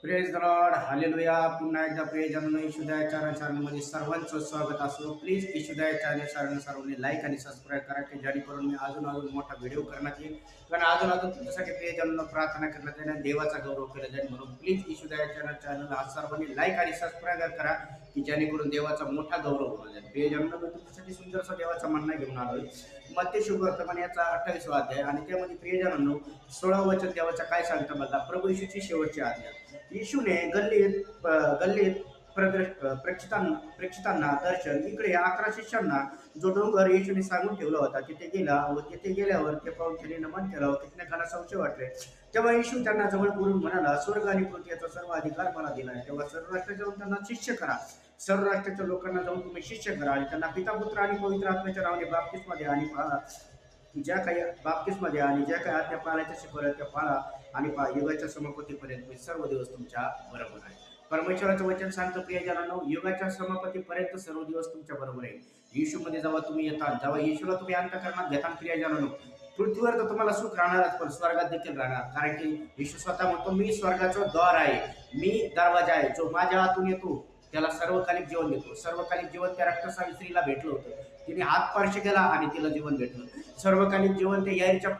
Praise the Lord hallelujah. पुन्हा एकदा प्रियजनांनो, येशूदाय चॅनलमध्ये सर्वांचं स्वागत असो. प्लीज येशूदाय चॅनल सर्वांनी लाईक आणि सबस्क्राईब करा की जेणेकरून मी अजून मोठा व्हिडिओ करण्यात येईल. कारण अजून तुमच्यासाठी प्रियजनांना प्रार्थना करण्यात येईल आणि देवाचा गौरव केला जाईल. म्हणून प्लीज येशूदाय चॅनल आज सर्वांनी लाईक आणि सबस्क्राईब करा की जेणेकरून देवाचा मोठा गौरव होणार जाईल. प्रियजनांनो, मी तुमच्यासाठी सुंदरसा देवाचा म्हणणं घेऊन आलोय. मत्ती शुभवर्तमान याचा 28वा अध्याय आणि त्यामध्ये प्रियजनांनो 16 वचन देवाचा काय सांगतं बघा. प्रभू येशूची शेवटची आज्ञा. येशूने गल्लीत प्रेक्षितांना दर्शन इकडे 11 शिष्यांना जो डोंगर येशूने सांगून ठेवला होता तिथे गेला व तिथे गेल्यावर ते पाहून त्यांनी नमन केलं व कितनेकांना संशय वाटले. तेव्हा येशू त्यांना जवळ बोलून म्हणाला, स्वर्ग आणि पृथ्वी याचा सर्व अधिकार मला दिला आहे. तेव्हा सर्व राष्ट्राच्या जाऊन त्यांना शिष्य करा. सर्व राष्ट्राच्या लोकांना जाऊन तुम्ही शिष्य करा आणि त्यांना पिता पुत्र आणि पवित्र आत्म्याच्या नावाने बाप्तिस्मध्ये आणि ज्या काही बाप्तिस्मध्ये आणि ज्या काही आज्ञा पाळायच्या शिकवल्या त्या पाळा आणि युगाच्या समाप्तीपर्यंत मी सर्व दिवस तुमच्या बरोबर आहे. परमेश्वराचं वचन सांगतं प्रियजनांनो, युगाच्या समाप्तीपर्यंत सर्व दिवस तुमच्या बरोबर आहे. येशूमध्ये जेव्हा तुम्ही येतात, जेव्हा येशूला तुम्ही अंतःकरणात घेता प्रियजनांनो, पृथ्वीवर तर तुम्हाला सुख राहणारच पण स्वर्गात देखील राहणार. कारण की येशू स्वतः म्हणतो, मी स्वर्गाचा द्वार आहे, मी दरवाजा आहे. जो माझ्या हातून येतो त्याला सर्वकालिक जीवन देतो. सर्वकालिक जीवन त्या रक्तस्रावी स्त्रीला भेटलं होतं. तिने हात स्पर्श केला आणि तिला जीवन भेटलं. सर्वकालिक जीवन ते याईच्या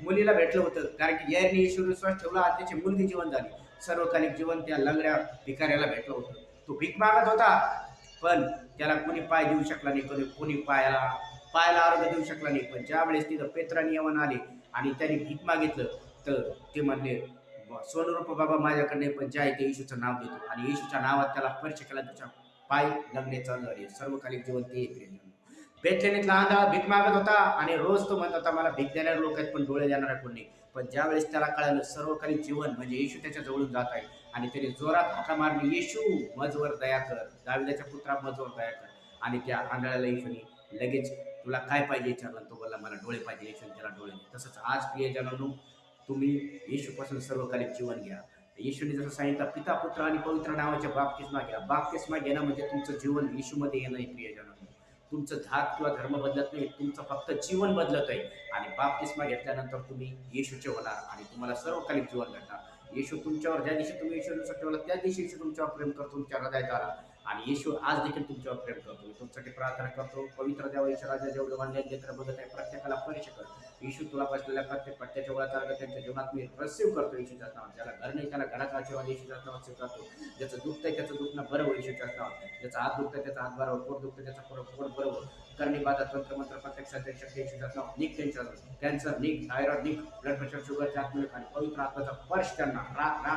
मुलीला भेटलं होतं. कारण की याईने येशूवर विश्वास ठेवला आणि त्याची मुलगी जीवन झाली. सर्वकालिक जीवन त्या लंगड्या भिकाऱ्याला भेटलं होतं. तो भीक मागत होता पण त्याला कोणी पाय देऊ शकला नाही, कोणी पायाला आरोग्य देऊ शकला नाही. पण ज्या वेळेस तिथं पेत्रानी यवन आले आणि त्यांनी भीक मागितलं तर ते म्हणले, सोनरूप बाबा माझ्याकडे नाही, पण जे आहे ते येशूचं नाव देतो. आणि येशूच्या नावात त्याला स्पर्श केला, त्याच्या पाय लग्ने चालू झाले. सर्वकालिक जीवन ते येते. बेथलेनीतला आंधळा भीक मागत होता आणि रोज तो म्हणत होता, मला भीक देणारे लोक आहेत पण डोळे देणारा कोण नाही. पण ज्या वेळेस त्याला कळालं सर्वकालिक जीवन म्हणजे येशू त्याच्या जवळून जात आहे आणि त्याने जोरात हाका मारली, येशू मजवर दया कर, दाविदाच्या पुत्रा मजवर दया कर. आणि त्या आंधळ्याला येशूने लगेच तुला काय पाहिजे विचारलं. तो बोलला, मला डोळे पाहिजे. येशूने त्याला डोळे दिले. तसंच आज प्रियजनांनो, तुम्ही येशूपासून सर्वकालिक जीवन घ्या. येशूने जसं सांगितलं, पिता पुत्र आणि पवित्र नावाच्या बाप्तिस्मा घ्या. बाप्तिस्मा घेणं म्हणजे तुमचं जीवन येशूमध्ये येणं आहे. प्रियजनांनो, तुमचं धात किंवा धर्म बदलत नाही, तुमचं फक्त जीवन बदलत आहे. आणि बाप्तिस्मा घेतल्यानंतर तुम्ही येशूचे होणार आणि तुम्हाला सर्वकालिक जीवन भेटणार. येशू तुमच्यावर ज्या दिवशी तुम्ही येशू लक्षात ठेवला त्या दिवशी येशू तुमच्यावर प्रेम करतो, तुमच्या हृदयात आला. आणि येशू आज देखील तुमच्यावर प्रेम करतो. मी तुमच्यासाठी प्रार्थना करतो. पवित्र देवा ईश्वराच्या जेवढे वाढले लेकर बघत आहे प्रत्येकाला परिचय कर. येशू तुला बसलेल्या प्रत्येक पट्ट्याच्या वेळा त्यांच्या जीवनात मी रिसीव्ह करतो येशूच्या नावात. ज्याला घर नाही त्याला घराचा आशीर्वाद येशूच्या नावात स्वीकारतो. ज्याचं दुःख आहे त्याचं दुखणं बरं होईल येशूच्या नावात. ज्याचा हात दुखतं त्याचा हात बरं, पोट दुखतं त्याचा पोट बरं होईल. करणी बाधा तंत्रमंत्र प्रत्येक शक्ती येशूच्या नावात निघ. त्यांच्या कॅन्सर निघ, थायरॉइड निघ, ब्लड प्रेशर, शुगरच्या आत्मिक आणि पवित्र आत्म्याचा स्पर्श त्यांना